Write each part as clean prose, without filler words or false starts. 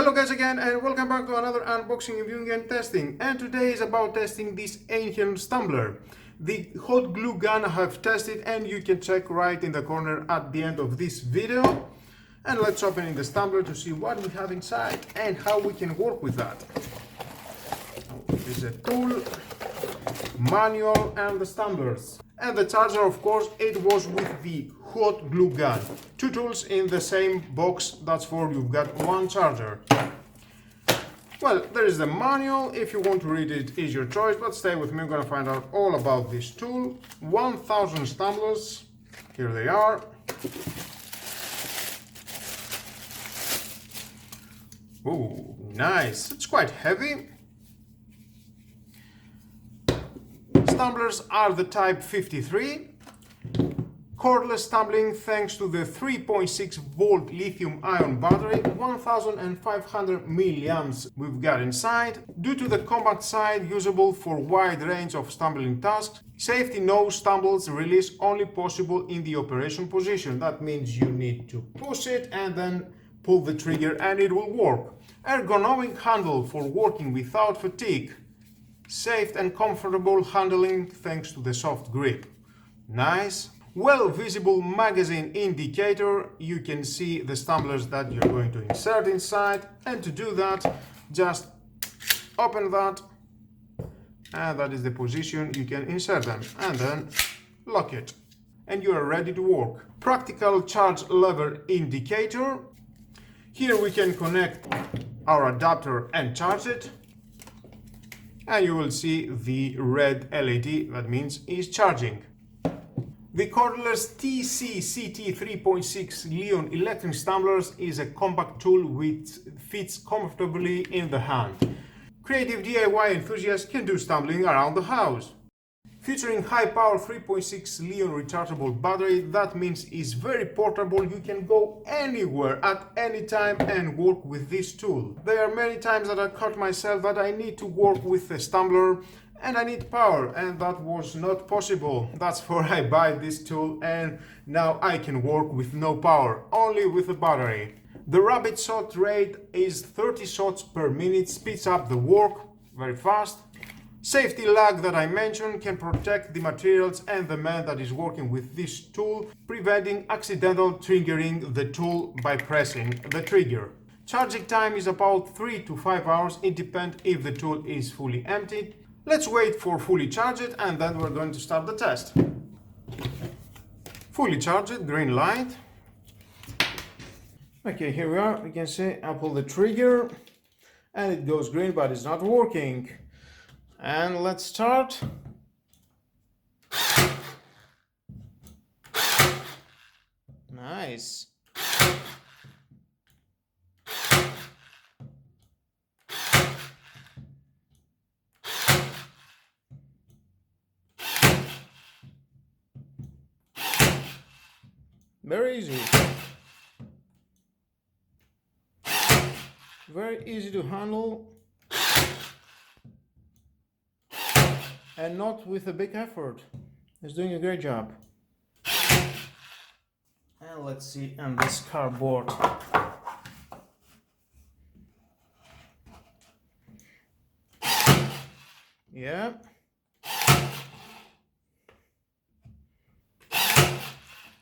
Hello guys again, and welcome back to another unboxing, reviewing and testing. And today is about testing this Einhell tumbler. The hot glue gun I have tested, and you can check right in the corner at the end of this video. And let's open the tumbler to see what we have inside and how we can work with that. There's a tool, manual and the tumblers. And the charger, of course, it was with the hot glue gun. Two tools in the same box, that's for you've got one charger. Well, there is the manual. If you want to read it, is your choice, but stay with me, I'm gonna find out all about this tool. 1000 tumblers, here they are. Oh, nice, it's quite heavy. Tumblers are the type 53, cordless tumbling thanks to the 3.6 volt lithium ion battery, 1500 milliamps we've got inside. Due to the compact side, usable for wide range of tumbling tasks. Safety no stumbles release only possible in the operation position. That means you need to push it and then pull the trigger and it will work. Ergonomic handle for working without fatigue. Safe and comfortable handling thanks to the soft grip. Nice. Well visible magazine indicator. You can see the tumblers that you're going to insert inside, and to do that just open that, and that is the position you can insert them, and then lock it and you are ready to work. Practical charge lever indicator. Here we can connect our adapter and charge it. And you will see the red LED, that means it's charging. The Cordless TCCT 3.6 Leon electric tumblers is a compact tool which fits comfortably in the hand. Creative DIY enthusiasts can do tumbling around the house. Featuring high power 3.6 Leon rechargeable battery, that means it's very portable. You can go anywhere at any time and work with this tool. There are many times that I caught myself that I need to work with a tumbler and I need power, and that was not possible. That's why I buy this tool, and now I can work with no power, only with a battery. The rapid shot rate is 30 shots per minute, speeds up the work very fast. Safety lag that I mentioned can protect the materials and the man that is working with this tool, preventing accidental triggering the tool by pressing the trigger. Charging time is about 3 to 5 hours, it depends if the tool is fully emptied. Let's wait for fully charged and then we're going to start the test. Fully charged, green light. Okay, here we are, we can see I pull the trigger and it goes green, but it's not working. And let's start. Nice. Very easy. Very easy to handle. And not with a big effort. It's doing a great job. And let's see on this cardboard. Yeah.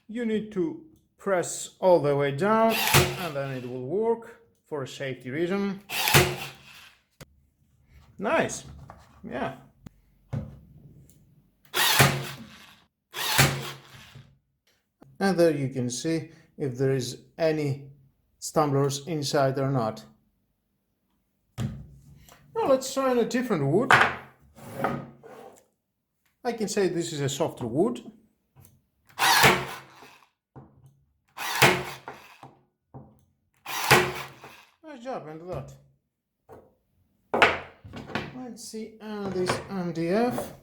You need to press all the way down and then it will work for a safety reason. Nice. Yeah. And there you can see if there is any tumblers inside or not. Now let's try on a different wood. I can say this is a softer wood. Nice job into that. Let's see this MDF.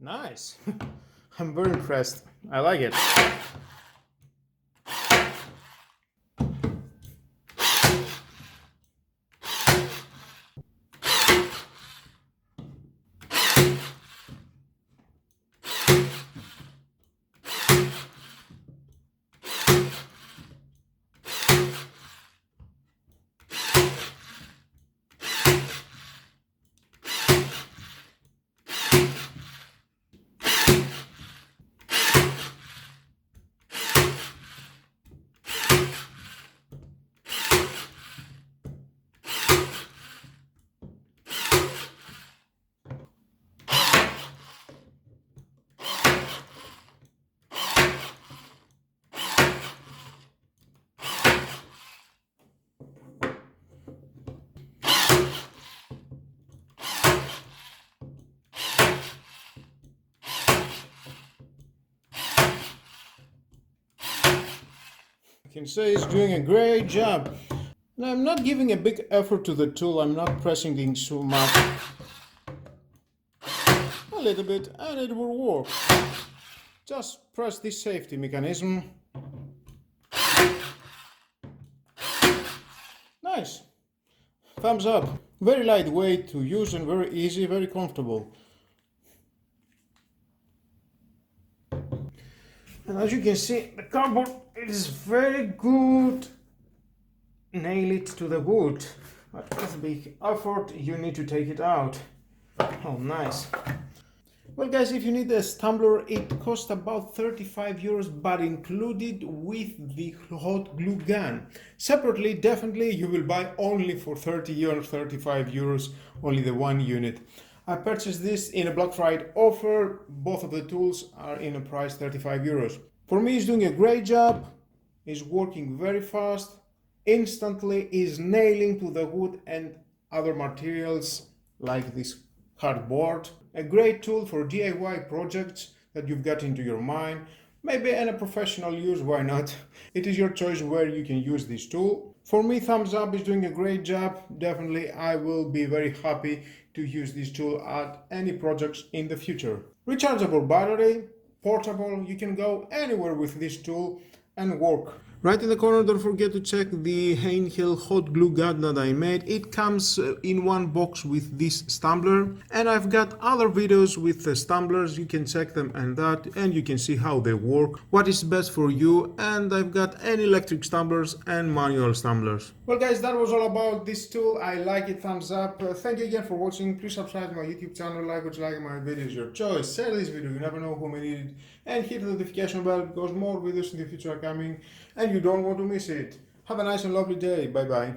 Nice. I'm very impressed. I like it. I can say it's doing a great job. Now, I'm not giving a big effort to the tool, I'm not pressing it so much. A little bit and it will work. Just press this safety mechanism. Nice. Thumbs up. Very lightweight to use and very easy, very comfortable. And as you can see, the cardboard is very good. Nail it to the wood. But that's a big effort, you need to take it out. Oh, nice. Well guys, if you need a stumbler, it costs about 35 euros, but included with the hot glue gun. Separately, definitely you will buy only for 30 euros, 35 euros, only the one unit. I purchased this in a Black Friday offer. Both of the tools are in a price 35 euros. For me, it's doing a great job. It's working very fast. Instantly is nailing to the wood and other materials like this cardboard. A great tool for DIY projects that you've got into your mind. Maybe in a professional use, why not? It is your choice where you can use this tool. For me, thumbs up is doing a great job. Definitely, I will be very happy to use this tool at any projects in the future. Rechargeable battery, portable, you can go anywhere with this tool and work. Right in the corner, don't forget to check the Einhell hot glue gun that I made. It comes in one box with this tumbler, and I've got other videos with the tumblers. You can check them and you can see how they work, what is best for you, and I've got any electric tumblers and manual tumblers. Well guys, that was all about this tool. I like it, thumbs up. Thank you again for watching. Please subscribe to my YouTube channel, like my videos, your choice. Share this video, you never know who may need it, and hit the notification bell because more videos in the future are coming and you don't want to miss it. Have a nice and lovely day. Bye bye.